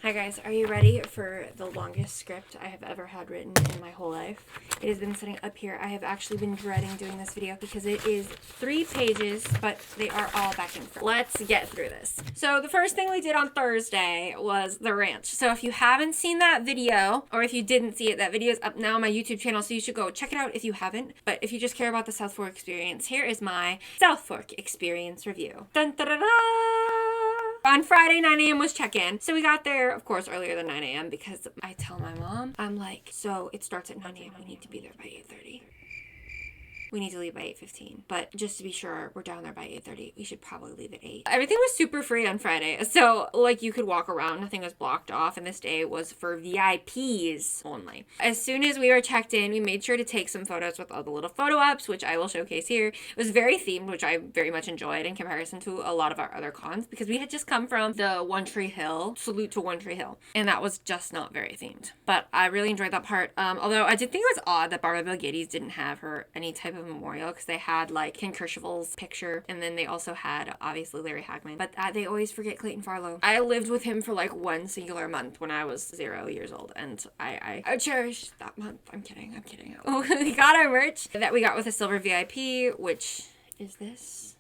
Hi guys, are you ready for the longest script I have ever had written in my whole life? It has been sitting up here. I have actually been dreading doing this video because it is 3 pages, but they are all back and forth. Let's get through this. So the first thing we did on Thursday was the ranch. So if you haven't seen that video, or if you didn't see it, that video is up now on my YouTube channel, so you should go check it out if you haven't. But if you just care about the Southfork experience, here is my Southfork experience review. Dun, da, da, da. On Friday, 9 a.m. was check-in. So we got there, of course, earlier than 9 a.m. because I tell my mom, I'm like, so it starts at 9 a.m. We need to be there by 8:30. We need to leave by 8:15. But just to be sure we're down there by 8:30, we should probably leave at 8. Everything was super free on Friday. So, like, you could walk around. Nothing was blocked off. And this day was for VIPs only. As soon as we were checked in, we made sure to take some photos with all the little photo ops, which I will showcase here. It was very themed, which I very much enjoyed in comparison to a lot of our other cons, because we had just come from the One Tree Hill, Salute to One Tree Hill. And that was just not very themed. But I really enjoyed that part. Although I did think it was odd that Barbara Bill Geddes didn't have her any type of memorial, because they had like Ken Kershavel's picture, and then they also had obviously Larry Hagman, but they always forget Clayton Farlow. I lived with him for like one singular month when I was 0 years old, and I cherish that month. I'm kidding. Oh, we got our merch that we got with a silver VIP, which is this.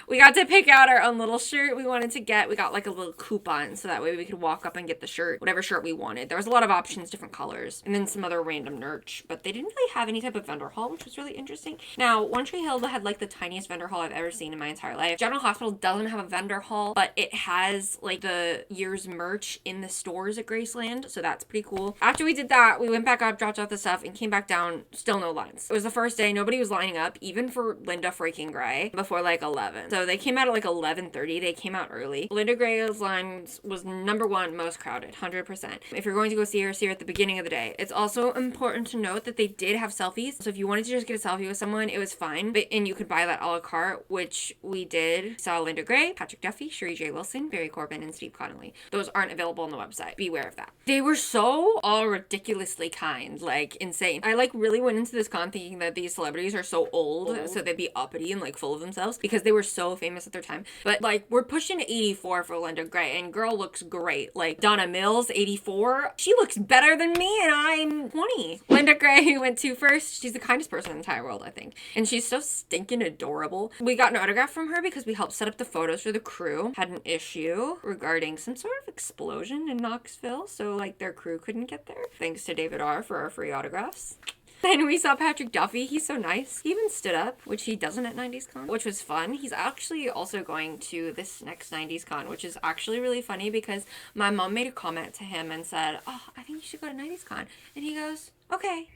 We got to pick out our own little shirt we wanted to get. We got like a little coupon, so that way we could walk up and get the shirt, whatever shirt we wanted. There was a lot of options, different colors, and then some other random merch, but they didn't really have any type of vendor hall, which was really interesting. Now, One Tree Hill had like the tiniest vendor hall I've ever seen in my entire life. General Hospital doesn't have a vendor hall, but it has like the year's merch in the stores at Graceland, so that's pretty cool. After we did that, we went back up, dropped off the stuff, and came back down. Still no lines. It was the first day. Nobody was lining up, even for Linda freaking Gray, before like 11. So they came out at like 11:30. They came out early. Linda Gray's line was #1 most crowded, 100%. If you're going to go see her at the beginning of the day. It's also important to note that they did have selfies. So if you wanted to just get a selfie with someone, it was fine. And you could buy that a la carte, which we did. Saw Linda Gray, Patrick Duffy, Sherry J. Wilson, Barry Corbin, and Steve Connolly. Those aren't available on the website. Beware of that. They were so all ridiculously kind, like insane. I like really went into this con thinking that these celebrities are so old, so they'd be uppity and like full of themselves because they were so famous at their time. But like, we're pushing 84 for Linda Gray, and girl looks great. Like Donna Mills, 84. She looks better than me, and I'm 20. Linda Gray went to first. She's the kindest person in the entire world, I think. And she's so stinking adorable. We got an autograph from her because we helped set up the photos for the crew. Had an issue regarding some sort of explosion in Knoxville, so like their crew couldn't get there. Thanks to David R. for our free autographs. Then we saw Patrick Duffy. He's so nice. He even stood up, which he doesn't at 90s Con, which was fun. He's actually also going to this next 90s Con, which is actually really funny because my mom made a comment to him and said, "Oh, I think you should go to 90s Con." And he goes, "Okay."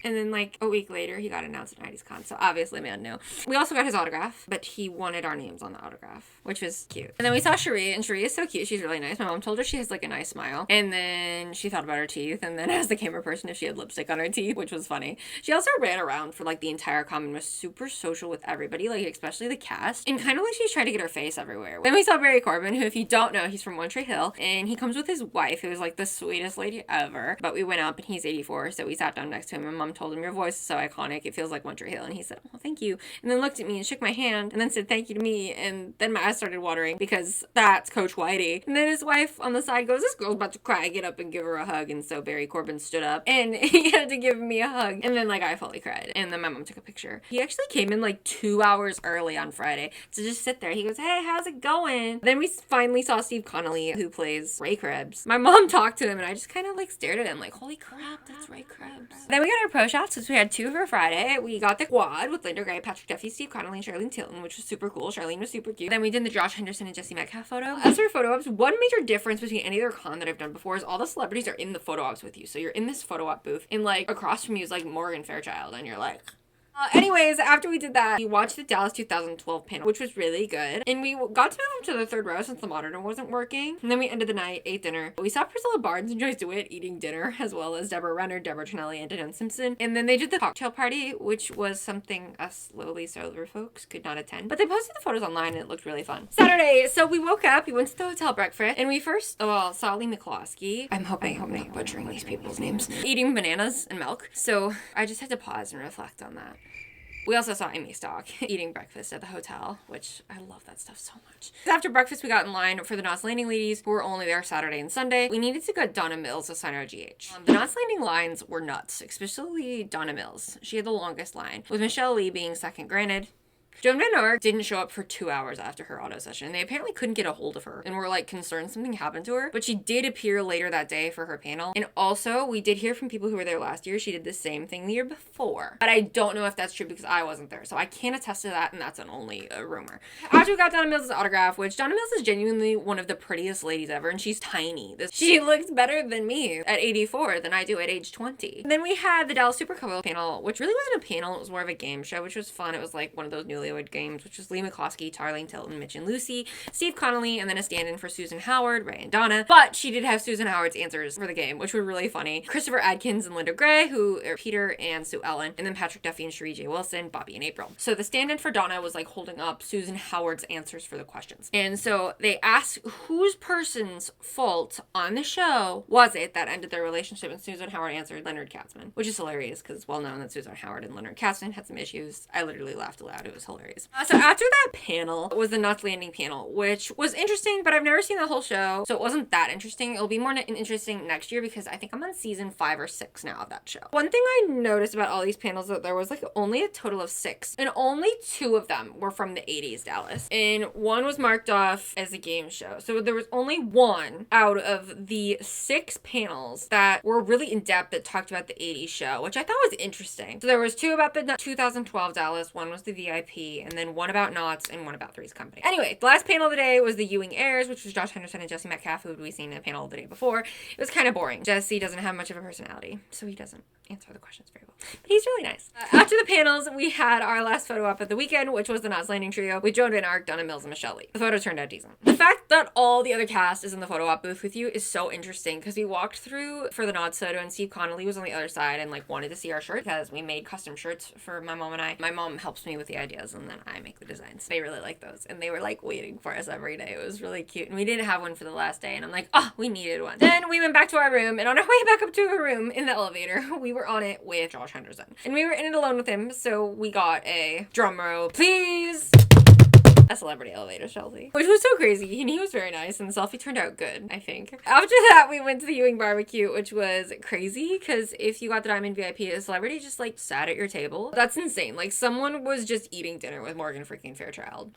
And then like a week later, he got announced at 90s Con. So obviously man knew. We also got his autograph, but he wanted our names on the autograph, which was cute. And then we saw Cherie, and Cherie is so cute. She's really nice. My mom told her she has like a nice smile. And then she thought about her teeth, and then asked the camera person if she had lipstick on her teeth, which was funny. She also ran around for like the entire con and was super social with everybody, like especially the cast. And kind of like she's trying to get her face everywhere. Then we saw Barry Corbin, who if you don't know, he's from One Tree Hill. And he comes with his wife, who is like the sweetest lady ever. But we went up and he's 84, so we sat down next to him, and mom told him, "Your voice is so iconic, it feels like One Tree Hill." And he said, "Oh, thank you." And then looked at me and shook my hand and then said thank you to me. And then my eyes started watering because that's Coach Whitey. And then his wife on the side goes, "This girl's about to cry, get up and give her a hug." And so Barry Corbin stood up and he had to give me a hug. And then like I fully cried. And then my mom took a picture. He actually came in like 2 hours early on Friday to just sit there. He goes, "Hey, how's it going?" Then we finally saw Steve Connolly, who plays Ray Krebs. My mom talked to him and I just kind of like stared at him like, holy crap, that's Ray Krebs. Then we got our pro shots since we had 2 for Friday. We got the quad with Linda Gray, Patrick Duffy, Steve Connolly, and Charlene Tilton, which was super cool. Charlene was super cute. Then we did the Josh Henderson and Jesse Metcalf photo. As for photo ops, one major difference between any other con that I've done before is all the celebrities are in the photo ops with you. So you're in this photo op booth, and like across from you is like Morgan Fairchild, and you're like... Anyways, after we did that, we watched the Dallas 2012 panel, which was really good. And we got to move to the 3rd row since the monitor wasn't working. And then we ended the night, ate dinner. We saw Priscilla Barnes and Joyce DeWitt eating dinner, as well as Deborah Renner, Deborah Trinelli, and Danone Simpson. And then they did the cocktail party, which was something us lowly sober folks could not attend. But they posted the photos online, and it looked really fun. Saturday, so we woke up, we went to the hotel breakfast, and we first, saw Lee McCloskey. I'm hoping I'm not butchering these people's names. Eating bananas and milk. So I just had to pause and reflect on that. We also saw Amy Stock eating breakfast at the hotel, which I love that stuff so much. After breakfast, we got in line for the Knots Landing ladies, who were only there Saturday and Sunday. We needed to get Donna Mills to sign our GH. The Knots Landing lines were nuts, especially Donna Mills. She had the longest line, with Michelle Lee being second. Granted, Joan Van Ark didn't show up for 2 hours after her auto session. They apparently couldn't get a hold of her and were like concerned something happened to her, but she did appear later that day for her panel. And also, we did hear from people who were there last year, she did the same thing the year before. But I don't know if that's true because I wasn't there, so I can't attest to that, and that's only a rumor. After we got Donna Mills' autograph, which Donna Mills is genuinely one of the prettiest ladies ever, and she's tiny. She looks better than me at 84 than I do at age 20. And then we had the Dallas Super Couple panel, which really wasn't a panel, it was more of a game show, which was fun. It was like one of those newlywed games, which was Lee McCloskey, Tarling Tilton, Mitch and Lucy, Steve Connolly, and then a stand-in for Susan Howard, Ray and Donna. But she did have Susan Howard's answers for the game, which were really funny. Christopher Adkins and Linda Gray, who are Peter and Sue Ellen, and then Patrick Duffy and Cherie J. Wilson, Bobby and April. So the stand-in for Donna was like holding up Susan Howard's answers for the questions. And so they asked whose person's fault on the show was it that ended their relationship, and Susan Howard answered Leonard Katzman, which is hilarious because it's well known that Susan Howard and Leonard Katzman had some issues. I literally laughed aloud. It was hilarious. So after that panel was the Knots Landing panel, which was interesting, but I've never seen the whole show, so it wasn't that interesting. It'll be more interesting next year because I think I'm on season 5 or 6 now of that show. One thing I noticed about all these panels that there was like only a total of 6, and only 2 of them were from the 80s Dallas, and one was marked off as a game show. So there was only 1 out of the 6 panels that were really in depth that talked about the 80s show, which I thought was interesting. So there was 2 about the 2012 Dallas, 1 was the VIP, and then 1 about Knots and 1 about Three's Company. Anyway, the last panel of the day was the Ewing Heirs, which was Josh Henderson and Jesse Metcalf, who we'd seen in the panel the day before. It was kind of boring. Jesse doesn't have much of a personality, so he doesn't answer the questions very well. But he's really nice. After the panels, we had our last photo op of the weekend, which was the Knots Landing trio with Joan Van Ark, Donna Mills, and Michelle Lee. The photo turned out decent. The fact that all the other cast is in the photo op booth with you is so interesting because we walked through for the Knots photo and Steve Connolly was on the other side and like wanted to see our shirt because we made custom shirts for my mom and I. My mom helps me with the ideas and then I make the designs. They really like those and they were like waiting for us every day. It was really cute and we didn't have one for the last day and I'm like, oh, we needed one. Then we went back to our room and on our way back up to our room in the elevator, we were on it with Josh Henderson and we were in it alone with him, so we got a drum roll, please. A celebrity elevator selfie, which was so crazy, and he was very nice, and the selfie turned out good, I think. After that, we went to the Ewing barbecue, which was crazy, because if you got the Diamond VIP, a celebrity just, like, sat at your table. That's insane. Like, someone was just eating dinner with Morgan freaking Fairchild.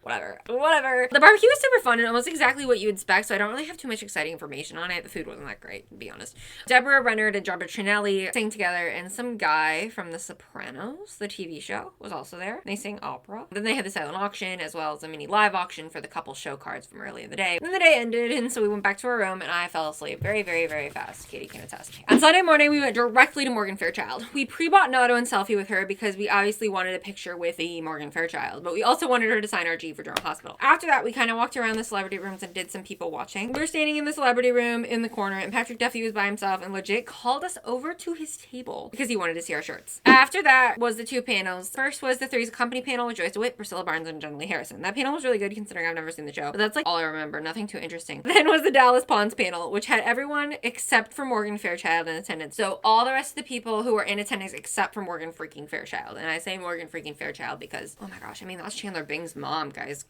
Whatever. The barbecue was super fun and almost exactly what you would expect, so I don't really have too much exciting information on it. The food wasn't that great, to be honest. Deborah Rennert and Deborah Trinelli sang together, and some guy from The Sopranos, the TV show, was also there. They sang opera. Then they had the silent auction, as well as a mini live auction for the couple show cards from earlier in the day. Then the day ended, and so we went back to our room, and I fell asleep very, very, very fast. Katie can attest. On Sunday morning, we went directly to Morgan Fairchild. We pre-bought an auto and selfie with her because we obviously wanted a picture with the Morgan Fairchild, but we also wanted her to sign our G for General Hospital. After that, we kind of walked around the celebrity rooms and did some people watching. We were standing in the celebrity room in the corner, and Patrick Duffy was by himself and legit called us over to his table because he wanted to see our shirts. After that was the 2 panels. First was the Three's Company panel with Joyce DeWitt, Priscilla Barnes, and Jen Lee Harrison. That panel was really good considering I've never seen the show, but that's like all I remember. Nothing too interesting. Then was the Dallas Pawns panel, which had everyone except for Morgan Fairchild in attendance. So all the rest of the people who were in attendance except for Morgan freaking Fairchild. And I say Morgan freaking Fairchild because, oh my gosh, I mean, that's Chandler Bing's mom, guys.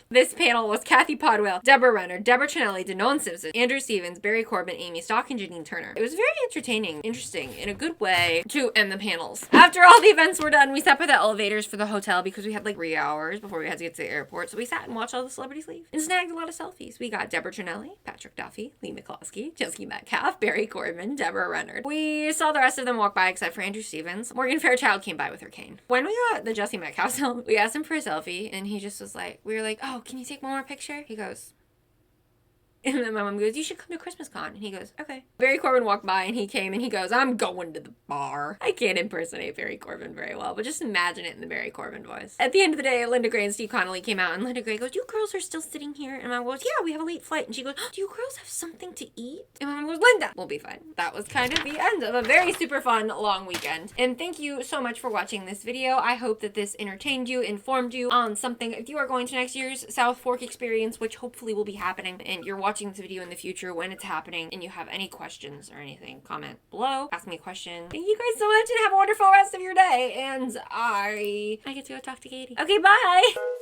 This panel was Kathy Podwell, Deborah Renner, Deborah Trinelli, Denon Simpson, Andrew Stevens, Barry Corbin, Amy Stock, and Janine Turner. It was very entertaining, interesting, in a good way to end the panels. After all the events were done, we sat by the elevators for the hotel because we had like 3 hours before we had to get to the airport. So we sat and watched all the celebrities leave and snagged a lot of selfies. We got Deborah Trinelli, Patrick Duffy, Lee McCloskey, Jesse Metcalf, Barry Corbin, Deborah Renner. We saw the rest of them walk by except for Andrew Stevens. Morgan Fairchild came by with her cane. When we got the Jesse Metcalf selfie, we asked him for a selfie and he just was like, we were like, oh, can you take one more picture? He goes, and then my mom goes, you should come to Christmas Con. And he goes, okay. Barry Corbin walked by and he came and he goes, I'm going to the bar. I can't impersonate Barry Corbin very well, but just imagine it in the Barry Corbin voice. At the end of the day, Linda Gray and Steve Connolly came out and Linda Gray goes, you girls are still sitting here? And my mom goes, yeah, we have a late flight. And she goes, do you girls have something to eat? And my mom goes, Linda, we'll be fine. That was kind of the end of a very super fun long weekend. And thank you so much for watching this video. I hope that this entertained you, informed you on something. If you are going to next year's Southfork experience, which hopefully will be happening, and you're watching watching this video in the future when it's happening and you have any questions or anything, comment below, ask me a question. Thank you guys so much and have a wonderful rest of your day. And I get to go talk to Katie. Okay, bye!